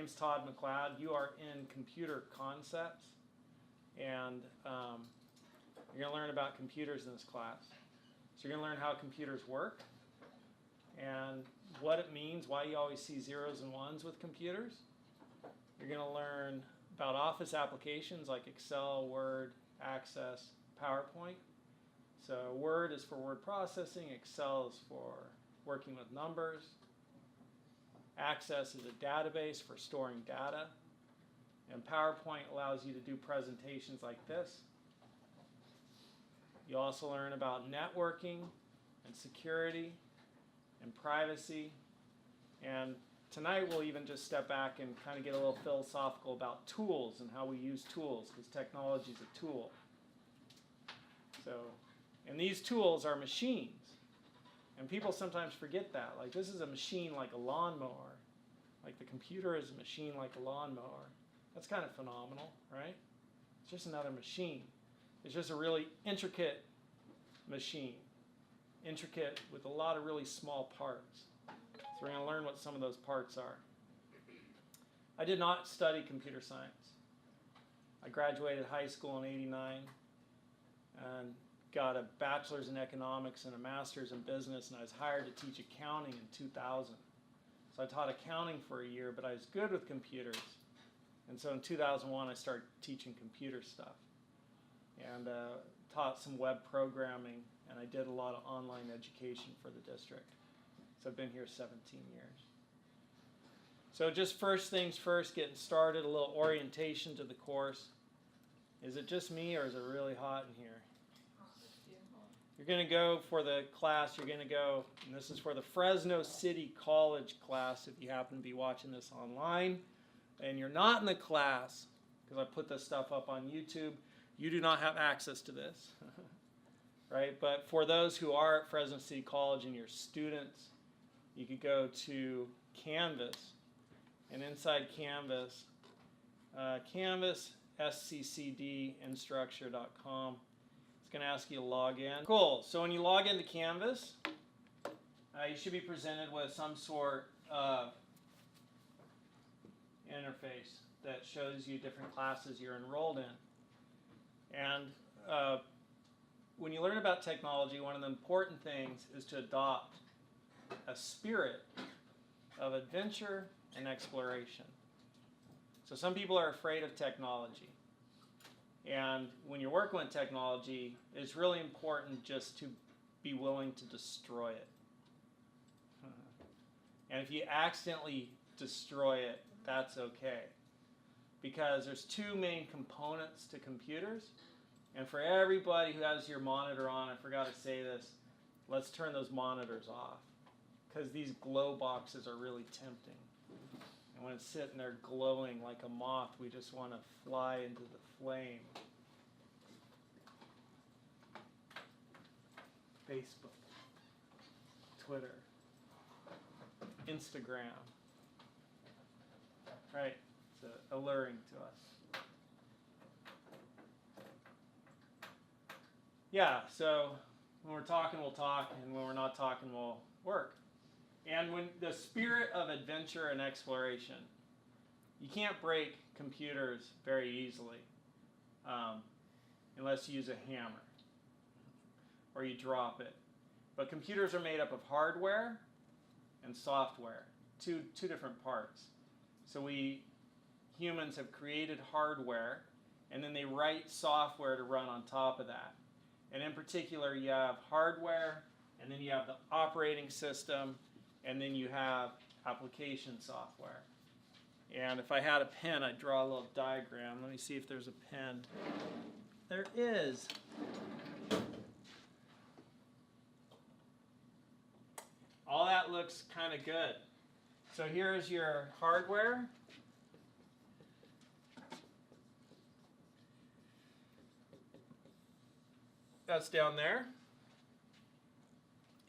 name's Todd McLeod. You are in computer concepts, and you're going to learn about computers in this class. So you're going to learn how computers work and what it means, why you always see zeros and ones with computers. You're going to learn about Office applications like Excel, Word, Access, PowerPoint. So Word is for word processing, Excel is for working with numbers. Access is a database for storing data. And PowerPoint allows you to do presentations like this. You also learn about networking and security and privacy. And tonight we'll even just step back and kind of get a little philosophical about tools and how we use tools, because technology is a tool. And these tools are machines. And people sometimes forget that. Like, this is a machine like a lawnmower. Like, the computer is a machine like a lawnmower. That's kind of phenomenal, right? It's just another machine. It's just a really intricate machine. Intricate with a lot of really small parts. So we're going to learn what some of those parts are. I did not study computer science. I graduated high school in '89 and got a bachelor's in economics and a master's in business, and I was hired to teach accounting in 2000. So I taught accounting for a year, but I was good with computers. And so in 2001, I started teaching computer stuff and taught some web programming, and I did a lot of online education for the district. So I've been here 17 years. So just first things first, getting started, a little orientation to the course. Is it just me, or is it really hot in here? You're going to go for the class, you're going to go, and this is for the Fresno City College class if you happen to be watching this online, and you're not in the class, because I put this stuff up on YouTube, you do not have access to this. Right? But for those who are at Fresno City College and you're students, you could go to Canvas, and inside Canvas, Canvas, sccdinstructure.com. It's going to ask you to log in. Cool. So when you log into Canvas, you should be presented with some sort of interface that shows you different classes you're enrolled in. And when you learn about technology, one of the important things is to adopt a spirit of adventure and exploration. So some people are afraid of technology. And when you're working with technology, it's really important just to be willing to destroy it. And if you accidentally destroy it, that's okay. Because there's two main components to computers. And for everybody who has your monitor on, I forgot to say this, let's turn those monitors off. Because these glow boxes are really tempting. And when it's sitting there glowing like a moth, we just want to fly into the flame. Facebook, Twitter, Instagram. Right? It's alluring to us. Yeah, so when we're talking, we'll talk, and when we're not talking, we'll work. And when the spirit of adventure and exploration, you can't break computers very easily unless you use a hammer or you drop it. But computers are made up of hardware and software, two different parts. So we humans have created hardware, and then they write software to run on top of that. And in particular, you have hardware, and then you have the operating system, and then you have application software. And if I had a pen, I'd draw a little diagram. Let me see if there's a pen. There is. All that looks kind of good. So here's your hardware. That's down there.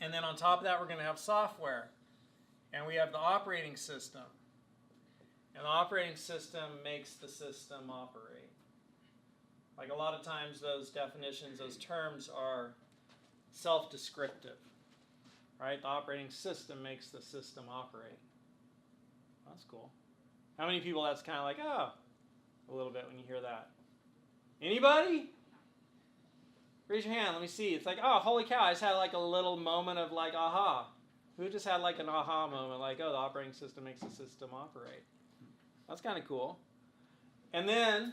And then on top of that, we're going to have software. And we have the operating system. And the operating system makes the system operate. Like a lot of times those definitions, those terms are self-descriptive. Right? The operating system makes the system operate. That's cool. How many people that's kind of like, oh, a little bit when you hear that? Anybody? Raise your hand. Let me see. It's like, oh, holy cow. I just had like a little moment of like, aha. Who just had like an aha moment? Like, oh, the operating system makes the system operate. That's kind of cool. And then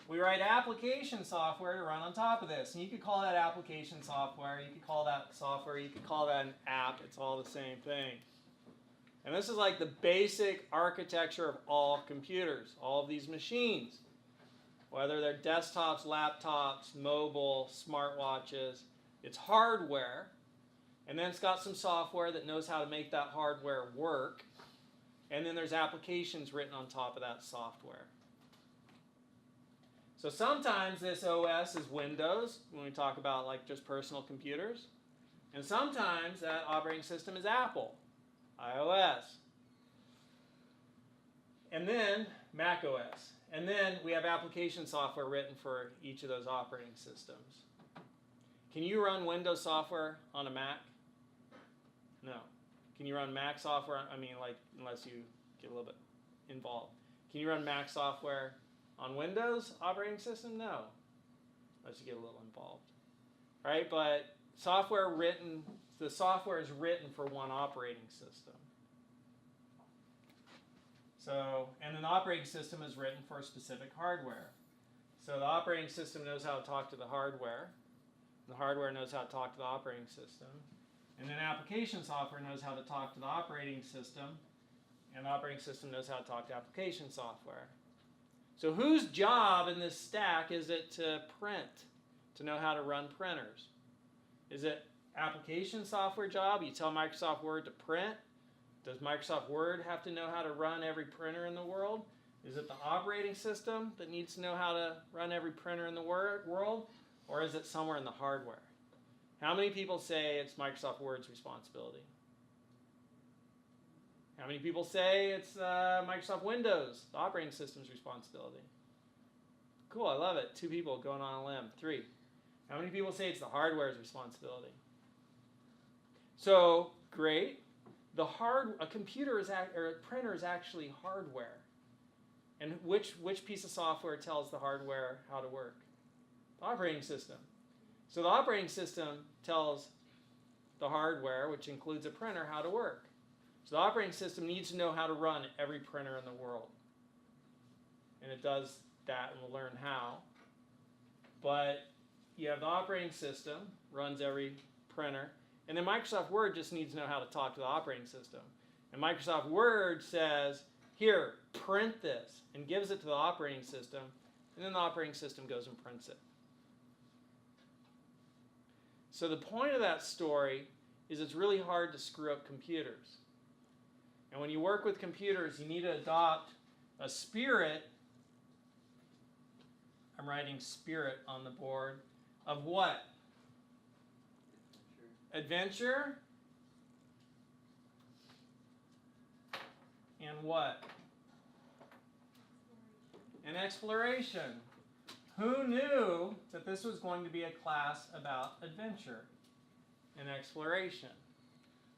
we write application software to run on top of this. And you could call that application software. You could call that software. You could call that an app. It's all the same thing. And this is like the basic architecture of all computers, all of these machines. Whether they're desktops, laptops, mobile, smartwatches, it's hardware. And then it's got some software that knows how to make that hardware work. And then there's applications written on top of that software. So sometimes this OS is Windows, when we talk about like just personal computers. And sometimes that operating system is Apple, iOS. And then Mac OS. And then we have application software written for each of those operating systems. Can you run Windows software on a Mac? No. Can you run Mac software? I mean, like, unless you get a little bit involved. Can you run Mac software on Windows operating system? No. Unless you get a little involved. Right? But the software is written for one operating system. So, and an operating system is written for specific hardware. So the operating system knows how to talk to the hardware. The hardware knows how to talk to the operating system. And then application software knows how to talk to the operating system. And the operating system knows how to talk to application software. So whose job in this stack is it to print, to know how to run printers? Is it application software job? You tell Microsoft Word to print. Does Microsoft Word have to know how to run every printer in the world? Is it the operating system that needs to know how to run every printer in the world? Or is it somewhere in the hardware? How many people say it's Microsoft Word's responsibility? How many people say it's Microsoft Windows, the operating system's responsibility? Cool, I love it. 2 people going on a limb. 3. How many people say it's the hardware's responsibility? So, great. A computer or a printer is actually hardware. And which piece of software tells the hardware how to work? The operating system. So the operating system tells the hardware, which includes a printer, how to work. So the operating system needs to know how to run every printer in the world. And it does that, and we'll learn how. But you have the operating system, runs every printer. And then Microsoft Word just needs to know how to talk to the operating system. And Microsoft Word says, here, print this, and gives it to the operating system. And then the operating system goes and prints it. So the point of that story is it's really hard to screw up computers. And when you work with computers, you need to adopt a spirit. I'm writing spirit on the board. Of what? Adventure. And what? And exploration. Who knew that this was going to be a class about adventure and exploration?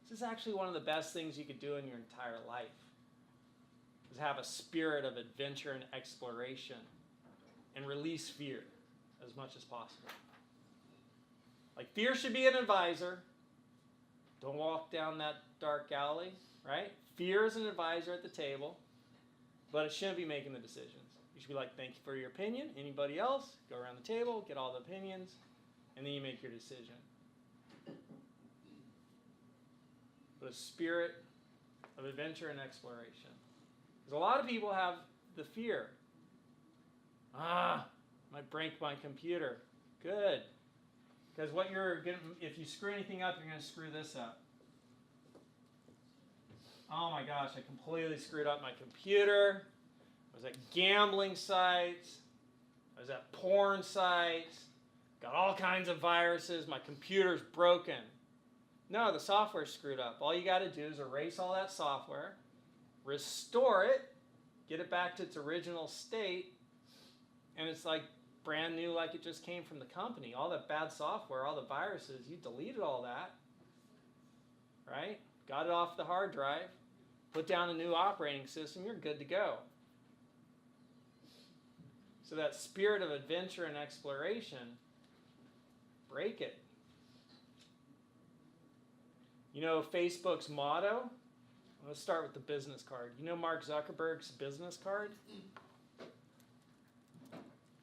This is actually one of the best things you could do in your entire life, is have a spirit of adventure and exploration and release fear as much as possible. Like, fear should be an advisor. Don't walk down that dark alley, right? Fear is an advisor at the table, but it shouldn't be making the decisions. You should be like, thank you for your opinion. Anybody else? Go around the table, get all the opinions, and then you make your decision. But a spirit of adventure and exploration. Because a lot of people have the fear. Might break my computer. Good. Because what you're going to, if you screw anything up, you're going to screw this up. Oh my gosh, I completely screwed up my computer. I was at gambling sites. I was at porn sites. Got all kinds of viruses. My computer's broken. No, the software's screwed up. All you got to do is erase all that software, restore it, get it back to its original state, and it's like brand new, like it just came from the company. All that bad software, all the viruses, you deleted all that, right? Got it off the hard drive, put down a new operating system, you're good to go. So that spirit of adventure and exploration, break it. You know Facebook's motto? Let's start with the business card. You know Mark Zuckerberg's business card?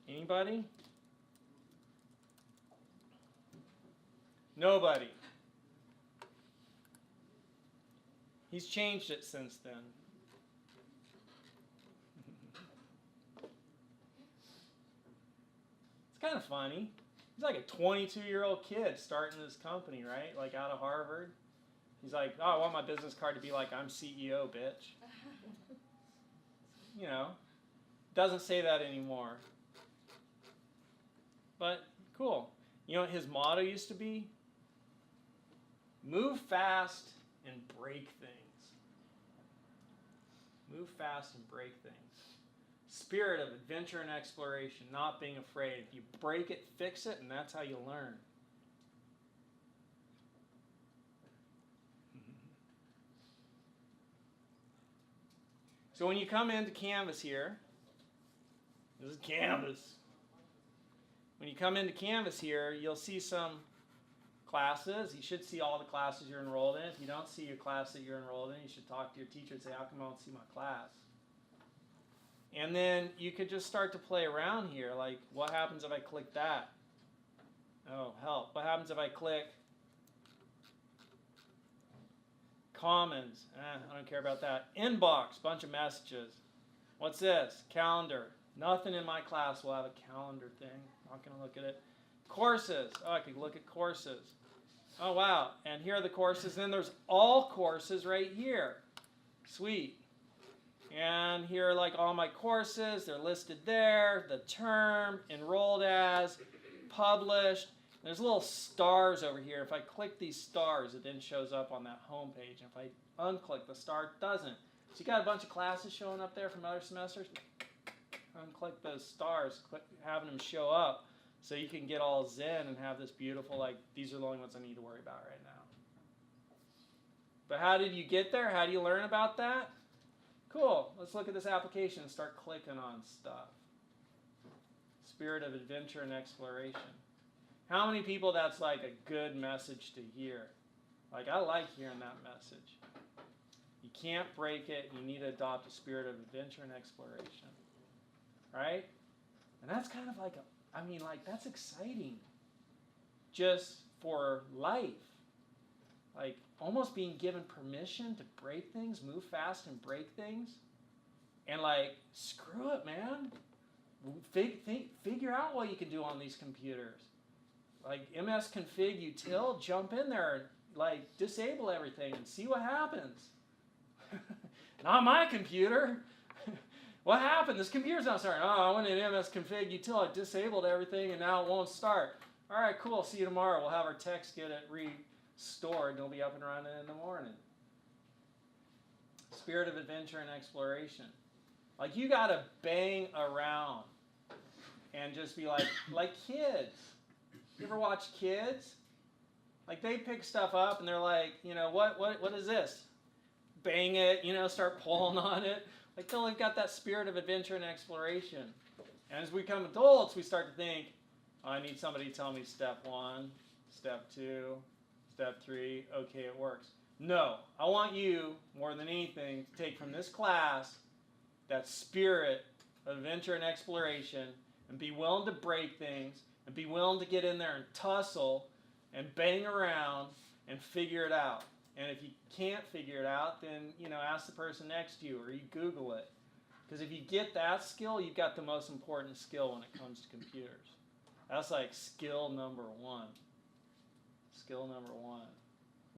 Anybody? Nobody. He's changed it since then. It's kind of funny. He's like a 22-year-old kid starting this company, right? Like out of Harvard. He's like, oh, I want my business card to be like, I'm CEO, bitch. You know, doesn't say that anymore. But cool. You know what his motto used to be? Move fast and break things. Move fast and break things. Spirit of adventure and exploration, not being afraid. If you break it, fix it, and that's how you learn. So when you come into Canvas here, this is Canvas. When you come into Canvas here, you'll see some classes. You should see all the classes you're enrolled in. If you don't see your class that you're enrolled in, you should talk to your teacher and say, how come I don't see my class? And then you could just start to play around here. Like, what happens if I click that? Oh, help. What happens if I click Commons? I don't care about that. Inbox, bunch of messages. What's this? Calendar. Nothing in my class will have a calendar thing. Not going to look at it. Courses. Oh, I could look at courses. Oh, wow. And here are the courses. Then there's all courses right here. Sweet. And here are like all my courses. They're listed there. The term, enrolled as, published. There's little stars over here. If I click these stars, it then shows up on that home page. And if I unclick the star, it doesn't. So you got a bunch of classes showing up there from other semesters. Unclick those stars, having them show up so you can get all zen and have this beautiful, like, these are the only ones I need to worry about right now. But how did you get there? How do you learn about that? Cool. Let's look at this application and start clicking on stuff. Spirit of adventure and exploration. How many people that's like a good message to hear? Like, I like hearing that message. You can't break it. You need to adopt a spirit of adventure and exploration. Right? And that's kind of like that's exciting. Just for life. Like, almost being given permission to break things, move fast and break things. And like, screw it, man. Figure out what you can do on these computers. Like, MS config util, jump in there and like disable everything and see what happens. Not my computer. What happened? This computer's not starting. Oh, I went in MS config util, I disabled everything, and now it won't start. All right, cool. See you tomorrow. We'll have our techs get it restored, and it'll be up and running in the morning. Spirit of adventure and exploration. Like, you got to bang around and just be like kids. You ever watch kids? Like, they pick stuff up, and they're like, you know, what is this? Bang it, you know, start pulling on it. Like, till they've got that spirit of adventure and exploration. And as we become adults, we start to think, oh, I need somebody to tell me step 1, step 2, step 3. Okay, it works. No, I want you, more than anything, to take from this class that spirit of adventure and exploration and be willing to break things and be willing to get in there and tussle and bang around and figure it out. And if you can't figure it out, then, you know, ask the person next to you or you Google it. Because if you get that skill, you've got the most important skill when it comes to computers. That's like skill number 1. Skill number 1.